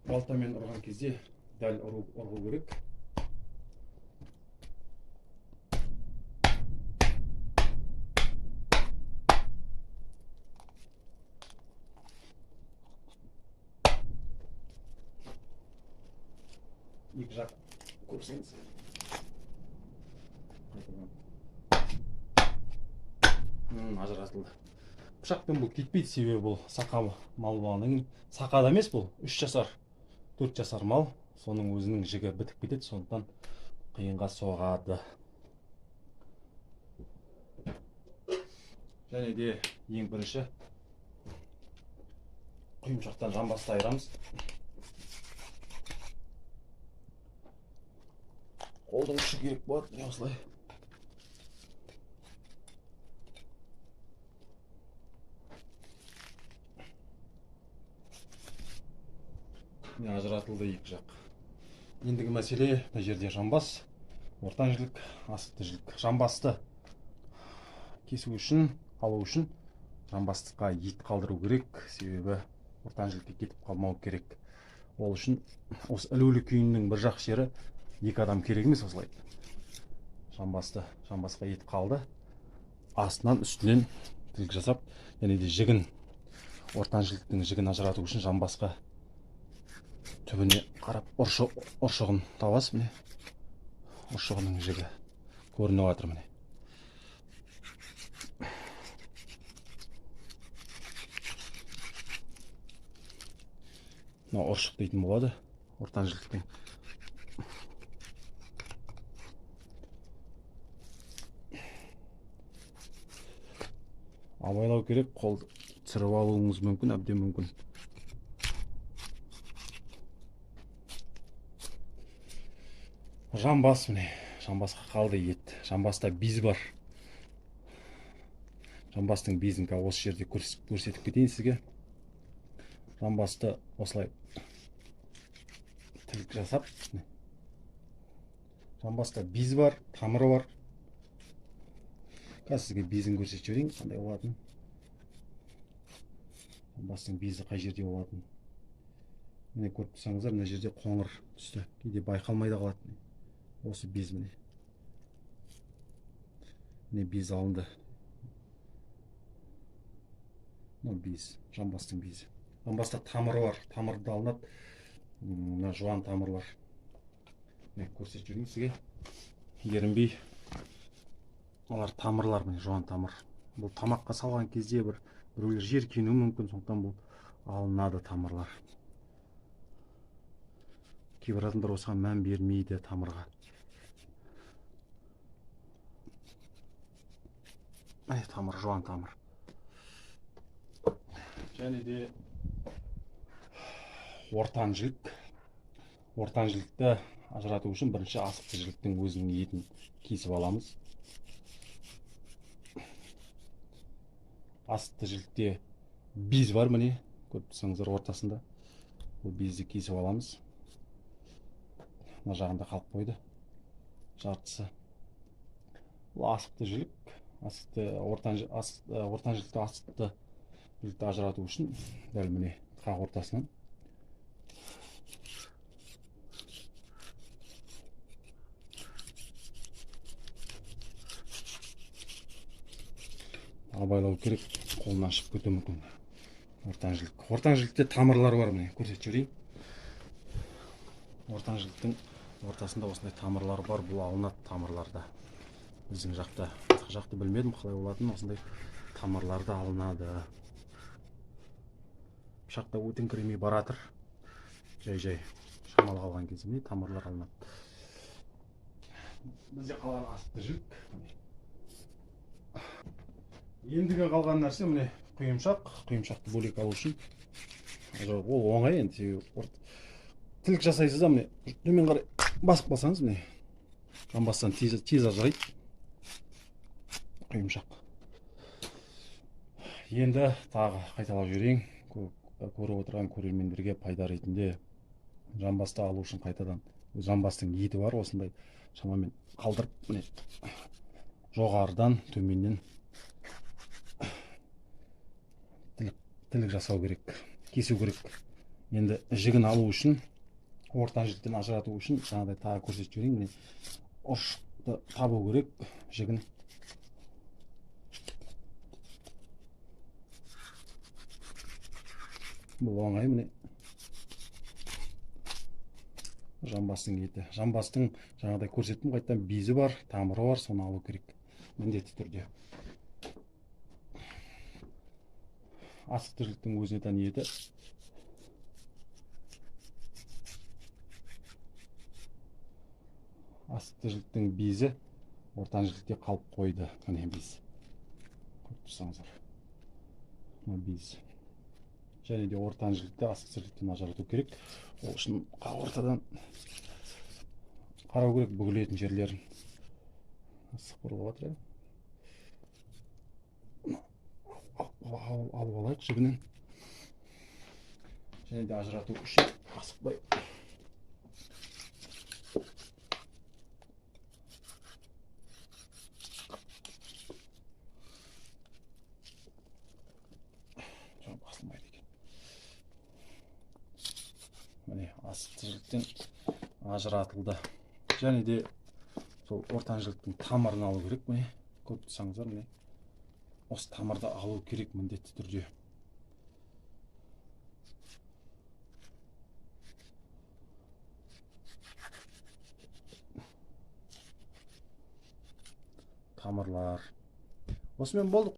балтамен ұрған кезде дәл ұрғу керек. Екі жақ көрсеңіз. Ажыратылды. Пышақпен бұл кетпейді, себебі бұл сақа мал болғаннан кейін. Сақада емес, бұл 3 жасар, 4 жасар мал. Соның өзінің жігі бітіп кетеді, сондықтан қиынға соғады. Және де ең бірінші құйымшақтан жамбасты айырамыз. Қолдың ұшы керек болады, не осылай. Ажыратылды екі жақ. Ендігі мәселе мына жерде жамбас, ортан жілік, астықты жілік. Жамбасты кесу үшін, алу үшін жамбастыққа ет қалдыру керек, себебі ортан жілікке кетіп қалмау керек. Ол үшін осы ілулі күйіннің бір жақ жері 2 адам керек емес осылай. Жамбасқа ет қалды. Астынан үстінен тілік жасап, және де жігін, ортан жіліктің жігін ажырату үшін жамбасқа түбіне қарап ұршығын табасыз, міне. Ұршығының жігі көрініп жатыр, міне. Мына ұршық дейтін болады, ортан жіліктің. Абайлау керек, қолды түсіріп алуыңыз мүмкін, әбден мүмкін. Жамбас, міне, жамбасқа қалды ет. Жамбаста без бар. Жамбастың безін осы жерде көрсетіп кетейін сізге. Жамбасты осылай тілік жасап, жамбаста без бар, тамыры бар. Қазір сізге безін көрсетіп жіберейін, қандай болатын. Жамбастың безі қай жерде болатын. Міне көріп тұрсаңыздар, мына жерде қоңыр түсті. Кейде байқалмай да қалады. Осы без, міне. Міне без алынды. Мына без, жамбастың безі. Жамбаста тамыры бар, тамырды алынады. Мына жуан тамырлар. Міне көрсетіп жүрейін сізге. Ерінбей. Олар тамырлар, міне жуан тамыр. Бұл тамаққа салған кезде біреулер жер күйінуі мүмкін, сондықтан бұл алынады тамырлар. Кейбір адамдар осыған мән бермейді тамырға. Тамыр, жуан тамыр. Және де ортан жілік. Ортан жілікті ажырату үшін бірінші асықты жіліктің өзінің етін кесіп аламыз. Асықты жілікте без бар, міне, көріп тұрсаңыздар ортасында. Бұл безді кесіп аламыз. Мына жағында қалып қойды, жартысы. Бұл асықты жілік. Ортан жілікті асықты жілікті ажырату үшін дәл міне қақ ортасынан абайлау керек, қолынан шығып кетуі мүмкін. Ортан жілік. Ортан жілікте тамырлар бар, міне көрсетіп жіберейін. Ортан жіліктің ортасында осындай тамырлар бар, бұл алынады тамырларда. Біздің жақта, жақты білмедім қалай болатын, осындай тамырларды алынады. Пышақта өтіңкіремей баратыр. Жай шамалы қалған кезде тамырлар алынады. Бізде қалған асықты жілік. Ендігі қалған нәрсе міне құйымшақ. Құйымшақты бөлек алу үшін. Ол оңай енді. Тілік жасайсыз да, міне төмен қарай басып қалсаңыз, міне жамбастан тез ажырайды құйымшақ. Енді тағы қайталап жіберейін. Көріп отырған көрермендерге пайда ретінде жамбасты алу үшін қайтадан жамбастың еті бар, осындай шамамен қалдырып, міне жоғарыдан төменнен тілік жасау керек, кесу керек. Енді жігін алу үшін, ортан жіліктен ажырату үшін жаңағыдай тағы көрсетіп жіберейін. Міне ұршықты табу керек, жігін. Бұл оңай. Міне жамбастың еті. Жамбастың жаңағыдай көрсеттім, қайттан безі бар, тамыры бар, соны алу керек міндетті түрде. Асықты жіліктің өзіне тән еті. Асықты жіліктің безі ортан жілікте қалып қойды. Міне без. Көріп тұрсаңыздар. Мына без. Және де ортан жілікті асықты жіліктен ажырату керек. Ол үшін ортадан қарау керек бүгілетін жерлерін. Сыпырылып жатыр. Алып алайық жігінен. Және де ажырату үшін асықпай. Басылмайды екен. Міне асықты жіліктен ажыратылды. Және де сол ортан жіліктің тамырын алу керек. Міне көріп тұрсаңыздар, міне осы тамырды алу керек міндетті түрде. Тамырлар. Осымен болдық.